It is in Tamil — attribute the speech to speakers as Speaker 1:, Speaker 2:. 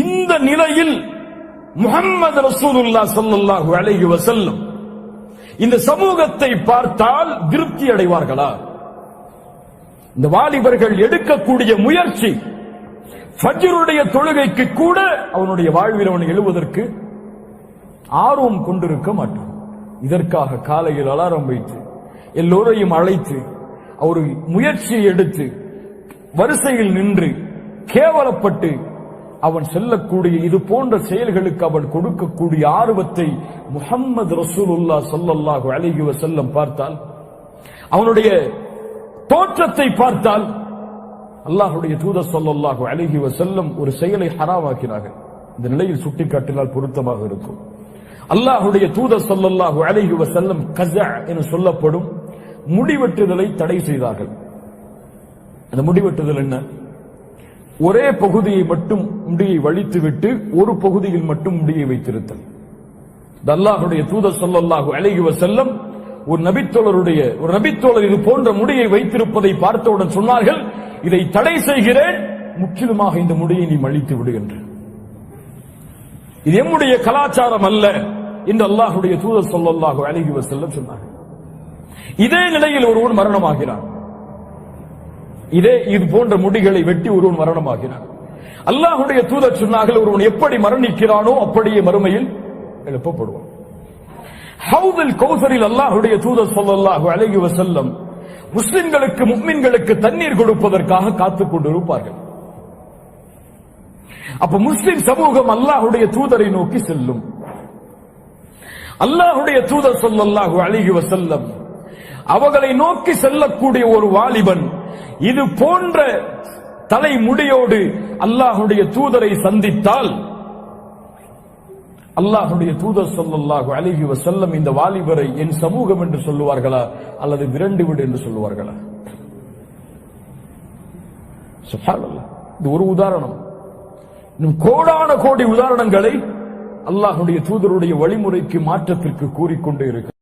Speaker 1: இந்த நிலையில் முஹம்மது ரசூலுல்லாஹ் ஸல்லல்லாஹு அலைஹி வஸல்லம் இந்த சமூகத்தை பார்த்தால் திருப்தி அடைவார்களா? இந்த வாலிபர்கள் எடுக்கக்கூடிய முயற்சி, ஃபஜ்ருடைய தொழுகைக்கு கூட அவனுடைய வாழ்வில் அவன் எழுவதற்கு ஆர்வம் கொண்டிருக்க மாட்டான். இதற்காக காலையில் அலாரம் வைத்து எல்லோரையும் அழைத்து ஒரு முயற்சியை எடுத்து வரிசையில் நின்று கேவலப்பட்டு அவன் செல்லக்கூடிய இது போன்ற செயல்களுக்கு அவன் கொடுக்கக்கூடிய ஆர்வத்தை முஹம்மது ரசூலுல்லாஹ் ஸல்லல்லாஹு அலைஹி வஸல்லம் பார்த்தால், அவனுடைய தோற்றத்தை பார்த்தால், அல்லாஹ்வுடைய தூதர் ஸல்லல்லாஹு அலைஹி வஸல்லம் ஒரு செயலை ஹராமாக்கினார்கள். இந்த நிலையில் சுட்டிக்காட்டினால் பொருத்தமாக இருக்கும். அல்லாஹ்வுடைய தூதர் ஸல்லல்லாஹு அலைஹி வஸல்லம் கஸா என சொல்லப்படும் முடிவெட்டுதலை தடை செய்தார்கள். அந்த முடிவெட்டுதல் என்ன? ஒரே பகுதியை மட்டும் முடியை வலித்துவிட்டு ஒரு பகுதியில் மட்டும் முடியை வைத்திருத்தல். அல்லாஹ்வுடைய தூதர் ஸல்லல்லாஹு அலைஹி வஸல்லம் ஒரு நபித்தோழர் இது போன்ற முடியை வைத்திருப்பதை பார்த்தவுடன் சொன்னார்கள், இதை தடை செய்கிறேன், முற்றிலுமாக இந்த முடியை நீ மழித்து விடுகின்ற, இது எம்முடைய கலாச்சாரம் அல்ல என்று அல்லாஹ்வுடைய தூதர் ஸல்லல்லாஹு அலைஹி வஸல்லம் சொன்னார்கள். இதே நிலையில் ஒருவன் மரணமாகிறான். இது போன்ற முடிகளை வெட்டி ஒருவன் மரணமாகிறான். அல்லாஹ்வுடைய தூதர் சொன்னார்கள், ஒருவன் எப்படி மரணிக்கிறானோ அப்படியே மறுமையில் எழுப்பப்படுவான். ஹவுதுல் கௌசரில் அல்லாஹ்வுடைய தூதர் ஸல்லல்லாஹு அலைஹி வஸல்லம் முஸ்லிம்களுக்கு முஃமின்களுக்கு தண்ணீர் கொடுப்பதற்காக காத்துக் கொண்டிருப்பார்கள். அப்ப முஸ்லிம் சமூகம் அல்லாஹ்வுடைய தூதரை நோக்கி செல்லும். அல்லாஹ்வுடைய தூதர் ஸல்லல்லாஹு அலைஹி வஸல்லம் அவர்களை நோக்கி செல்லக்கூடிய ஒரு வாலிபன் இது போன்ற தலைமுடியோடு அல்லாஹ்வுடைய தூதரை சந்தித்தால், அல்லாஹ்வுடைய தூதர் ஸல்லல்லாஹு அலைஹி வஸல்லம் இந்த வாலிபரை என் சமூகம் என்று சொல்லுவார்களா அல்லது விரண்டு விடு என்று சொல்லுவார்களா? சுப்ஹானல்லாஹ். இது ஒரு உதாரணம். இன்னும் கோடான கோடி உதாரணங்களை அல்லாஹ்வுடைய தூதருடைய வழிமுறைக்கு மாற்றத்திற்கு கூறிக்கொண்டே இருக்கு.